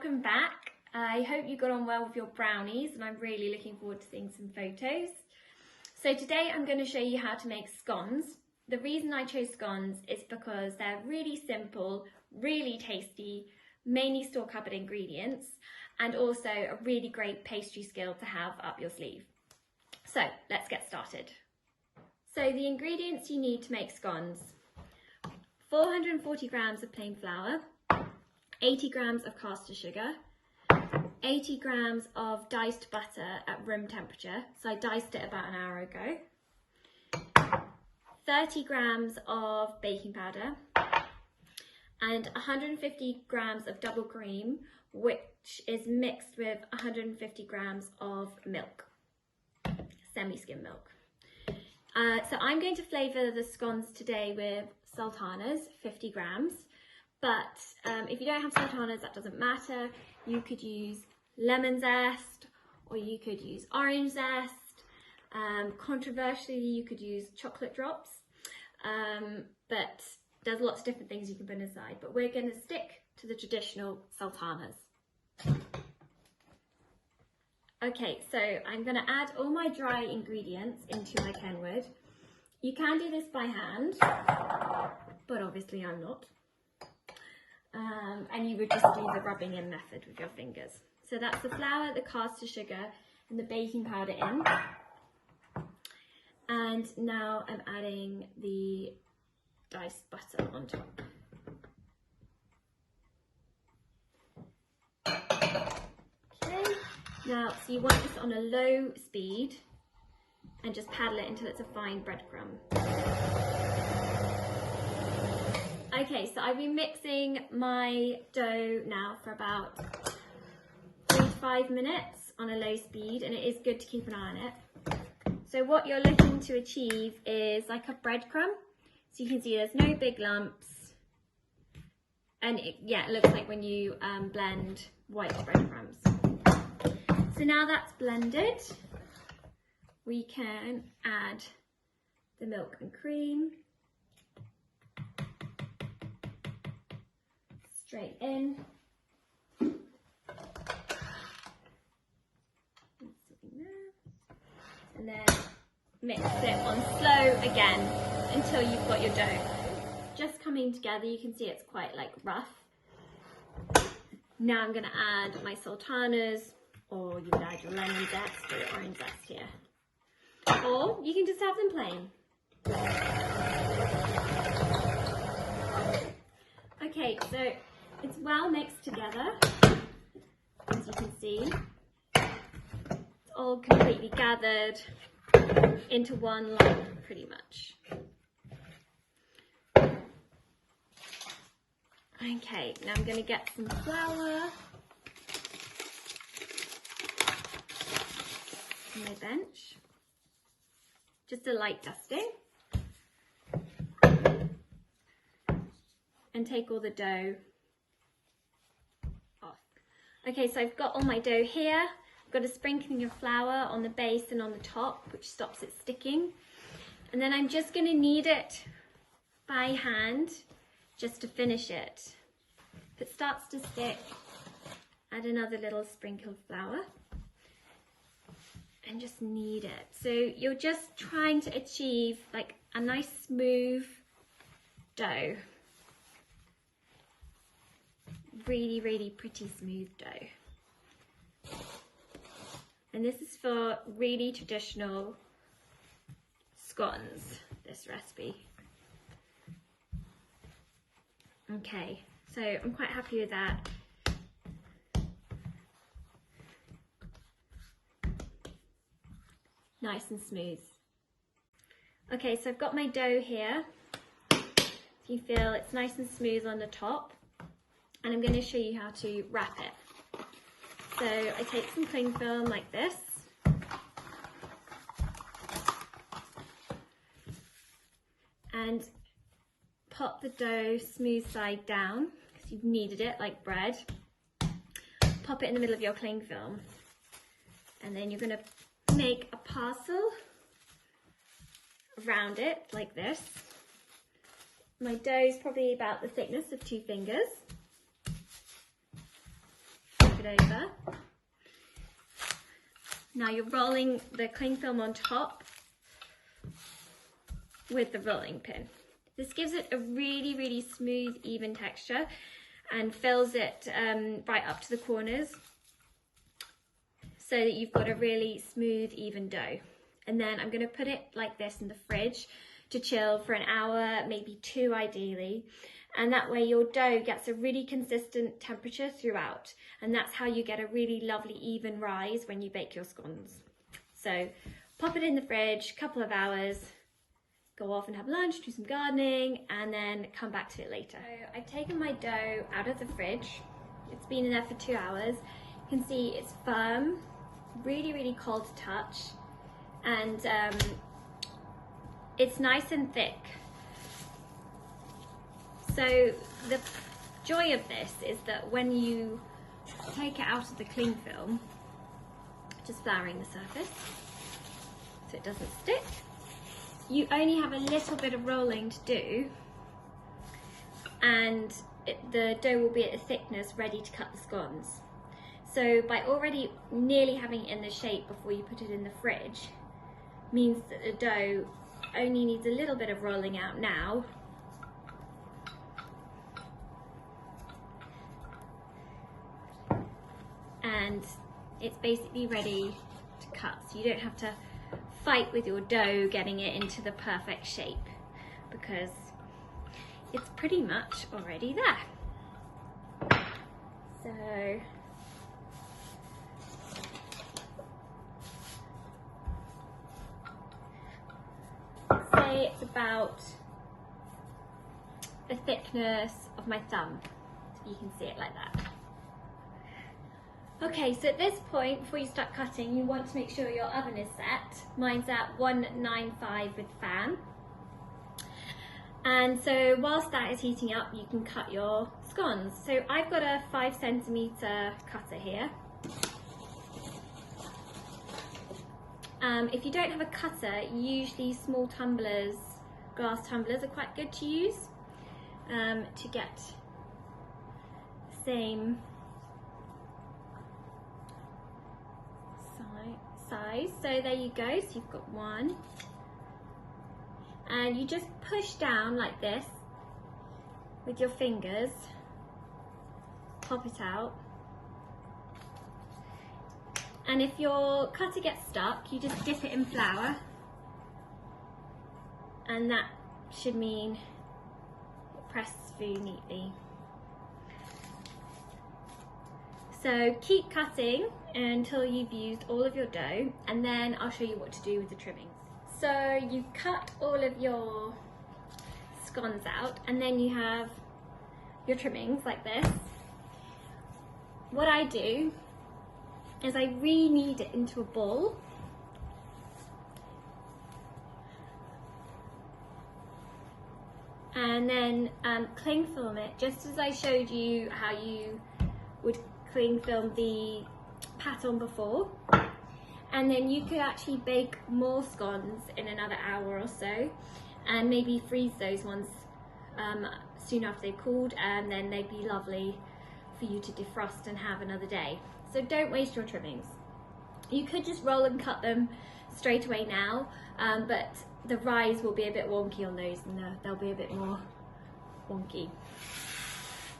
welcome back. I hope you got on well with your brownies and I'm really looking forward to seeing some photos. So today I'm going to show you how to make scones. The reason I chose scones is because they're really simple, really tasty, mainly store cupboard ingredients, and also a really great pastry skill to have up your sleeve. So let's get started. So the ingredients you need to make scones: 440 grams of plain flour, 80 grams of caster sugar, 80 grams of diced butter at room temperature, so I diced it about an hour ago, 30 grams of baking powder, and 150 grams of double cream, which is mixed with 150 grams of milk, semi-skim milk. So I'm going to flavour the scones today with sultanas, 50 grams. But if you don't have sultanas, that doesn't matter. You could use lemon zest, or you could use orange zest. Controversially, you could use chocolate drops. But there's lots of different things you can put inside. But we're going to stick to the traditional sultanas. Okay, so I'm going to add all my dry ingredients into my Kenwood. You can do this by hand, but obviously I'm not. And you would just do the rubbing in method with your fingers. So that's the flour, the caster sugar, and the baking powder in. And now I'm adding the diced butter on top. Okay, now so you want this on a low speed and just paddle it until it's a fine breadcrumb. Okay, so I've been mixing my dough now for about 3 to 5 minutes on a low speed, and it is good to keep an eye on it. So what you're looking to achieve is like a breadcrumb. So you can see there's no big lumps, and it looks like when you blend white breadcrumbs. So now that's blended, we can add the milk and cream. Straight in. And then mix it on slow again until you've got your dough just coming together. You can see it's quite like rough. Now I'm going to add my sultanas, or you could add your lemon zest or your orange zest here. Or you can just have them plain. Okay, so it's well mixed together, as you can see. It's all completely gathered into one lump, pretty much. Okay, now I'm going to get some flour on my bench. Just a light dusting. And take all the dough off. Okay, so I've got all my dough here. I've got a sprinkling of flour on the base and on the top, which stops it sticking. And then I'm just going to knead it by hand just to finish it. If it starts to stick, add another little sprinkle of flour and just knead it. So you're just trying to achieve like a nice smooth dough. Really, really pretty smooth dough. And this is for really traditional scones, this recipe. Okay, so I'm quite happy with that. Nice and smooth. Okay, so I've got my dough here. You feel it's nice and smooth on the top. And I'm going to show you how to wrap it. So I take some cling film like this. And pop the dough smooth side down, because you've kneaded it like bread. Pop it in the middle of your cling film. And then you're going to make a parcel around it like this. My dough is probably about the thickness of 2 fingers. it over. Now you're rolling the cling film on top with the rolling pin. This gives it a really, really smooth, even texture and fills it right up to the corners so that you've got a really smooth, even dough. And then I'm going to put it like this in the fridge to chill for an hour, maybe 2 ideally. And that way your dough gets a really consistent temperature throughout. And that's how you get a really lovely, even rise when you bake your scones. So pop it in the fridge, couple of hours, go off and have lunch, do some gardening, and then come back to it later. So I've taken my dough out of the fridge. It's been in there for 2 hours. You can see it's firm, really, really cold to touch, and it's nice and thick. So the joy of this is that when you take it out of the cling film, just flouring the surface so it doesn't stick, you only have a little bit of rolling to do, and the dough will be at a thickness ready to cut the scones. So by already nearly having it in the shape before you put it in the fridge means that the dough only needs a little bit of rolling out now, and it's basically ready to cut. So you don't have to fight with your dough getting it into the perfect shape because it's pretty much already there. So say it's about the thickness of my thumb, so you can see it like that. Okay, so at this point, before you start cutting, you want to make sure your oven is set. Mine's at 195 with fan. And so whilst that is heating up, you can cut your scones. So I've got a 5cm cutter here. If you don't have a cutter, usually small tumblers, glass tumblers are quite good to use to get the same size. So there you go, so you've got one. And you just push down like this with your fingers, pop it out. And if your cutter gets stuck, you just dip it in flour, and that should mean it presses through neatly. So keep cutting until you've used all of your dough, and then I'll show you what to do with the trimmings. So you cut all of your scones out, and then you have your trimmings like this. What I do is I re-knead it into a ball. And then cling film it, just as I showed you how you would cling film the pattern before. And then you could actually bake more scones in another hour or so, and maybe freeze those ones soon after they've cooled, and then they'd be lovely for you to defrost and have another day. So don't waste your trimmings. You could just roll and cut them straight away now, but the rise will be a bit wonky on those, and they'll be a bit more wonky.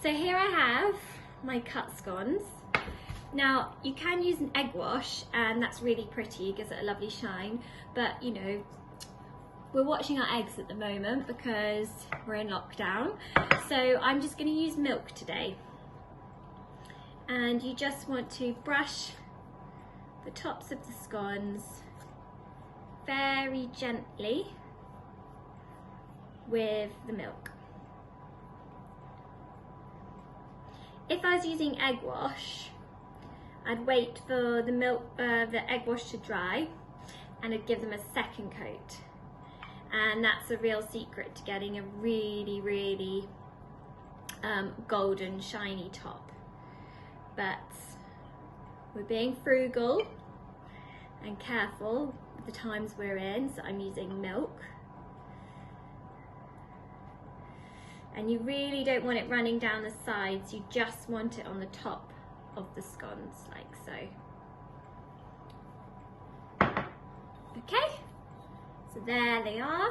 So here I have my cut scones. Now you can use an egg wash, and that's really pretty, gives it a lovely shine, but you know, we're watching our eggs at the moment because we're in lockdown, so I'm just going to use milk today. And you just want to brush the tops of the scones very gently with the milk. If I was using egg wash, I'd wait for the milk, the egg wash to dry, and I'd give them a second coat. And that's a real secret to getting a really, really golden, shiny top. But we're being frugal and careful with the times we're in, so I'm using milk. And you really don't want it running down the sides, you just want it on the top of the scones, like so. Okay, so there they are.